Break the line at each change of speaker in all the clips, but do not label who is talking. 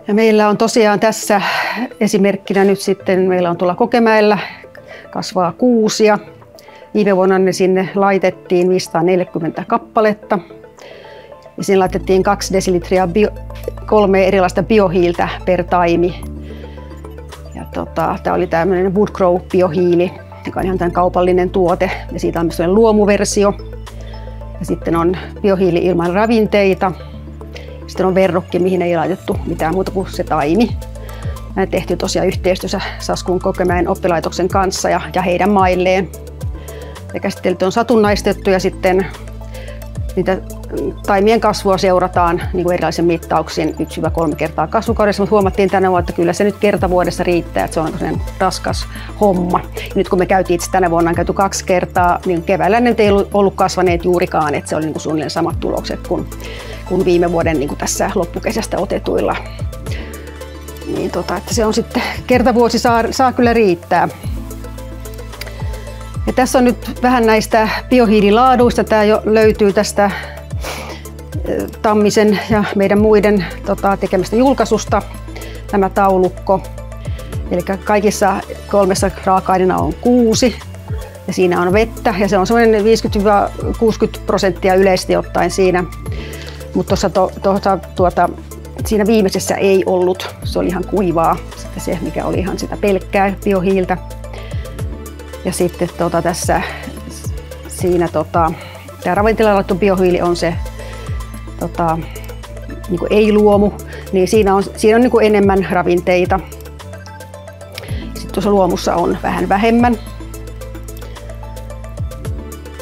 Ja meillä on tosiaan tässä esimerkkinä nyt sitten, meillä on tuolla Kokemäellä kasvaa kuusia. Viime vuonna ne sinne laitettiin 540 kappaletta. Ja sinne laitettiin 2 desilitraa 3 erilaista biohiiltä per taimi. Ja tämä oli tämmöinen Woodgrow biohiili, joka on ihan tämän kaupallinen tuote. Ja siitä on myös luomuversio. Ja sitten on biohiili ilman ravinteita. Sitten on verrokki, mihin ei laitettu mitään muuta kuin se taimi. Nämä tehtiin tosiaan yhteistyössä Saskun Kokemäen oppilaitoksen kanssa ja heidän mailleen. Ja käsittelyt on satunnaistettu ja sitten niitä taimien kasvua seurataan niin kuin erilaisen mittauksin 1-3 kertaa kasvukaudessa, mutta huomattiin tänä vuonna, että kyllä se nyt kerta vuodessa riittää, että se on raskas homma. Ja nyt kun me käytiin itse tänä vuonna, on käyty 2 kertaa, niin keväällä ne ei ollut kasvaneet juurikaan, että se oli niin kuin suunnilleen samat tulokset kuin viime vuoden niin kuin tässä loppukesästä otetuilla. Niin että se on sitten kertavuosi saa kyllä riittää. Ja tässä on nyt vähän näistä biohiililaaduista. Tämä jo löytyy tästä Tammisen ja meidän muiden tekemästä julkaisusta tämä taulukko. Eli kaikissa 3 raaka-aineena on 6 ja siinä on vettä ja se on semmoinen 50–60% yleisesti ottaen siinä. Mutta siinä viimeisessä ei ollut, se oli ihan kuivaa, sitten se mikä oli ihan sitä pelkkää biohiiltä. Ja sitten tässä siinä tämä ravinteella laittu biohiili on se niin kuin ei-luomu, niin siinä on niin kuin enemmän ravinteita. Sitten tuossa luomussa on vähän vähemmän.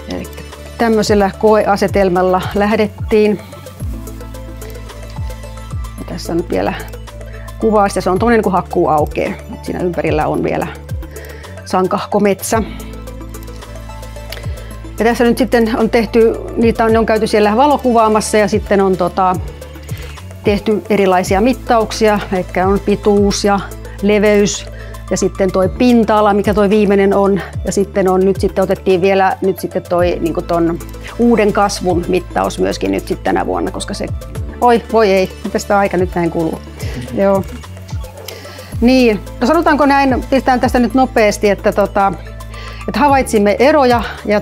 Eli tämmöisellä koeasetelmalla lähdettiin. Ja tässä on nyt vielä kuva, se on tuollainen kuin hakkuu aukeaa. Siinä ympärillä on vielä sankahko metsä. Ja tässä nyt sitten on tehty, ne on käyty siellä valokuvaamassa ja sitten on tehty erilaisia mittauksia, eli on pituus ja leveys ja sitten toi pinta-ala, mikä toi viimeinen on. Ja sitten otettiin vielä niin kuin ton uuden kasvun mittaus myöskin nyt sitten tänä vuonna, koska se, voi ei, tästä aika nyt näin kuluu. Joo. Niin, no sanotaanko näin, pistetään tästä nyt nopeasti, että havaitsimme eroja ja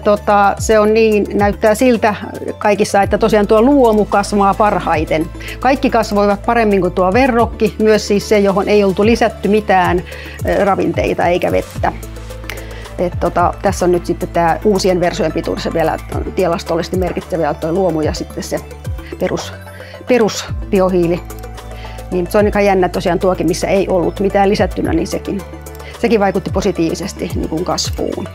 se on niin, näyttää siltä kaikissa, että tosiaan tuo luomu kasvaa parhaiten. Kaikki kasvoivat paremmin kuin tuo verrokki, myös siis se, johon ei oltu lisätty mitään ravinteita eikä vettä. Tässä on nyt sitten tämä uusien versojen pituudessa vielä tilastollisesti merkittävä tuo luomu ja sitten se perusbiohiili. Niin se on aika jännä tosiaan tuokin, missä ei ollut mitään lisättynä, niin sekin vaikutti positiivisesti niin kuin kasvuun.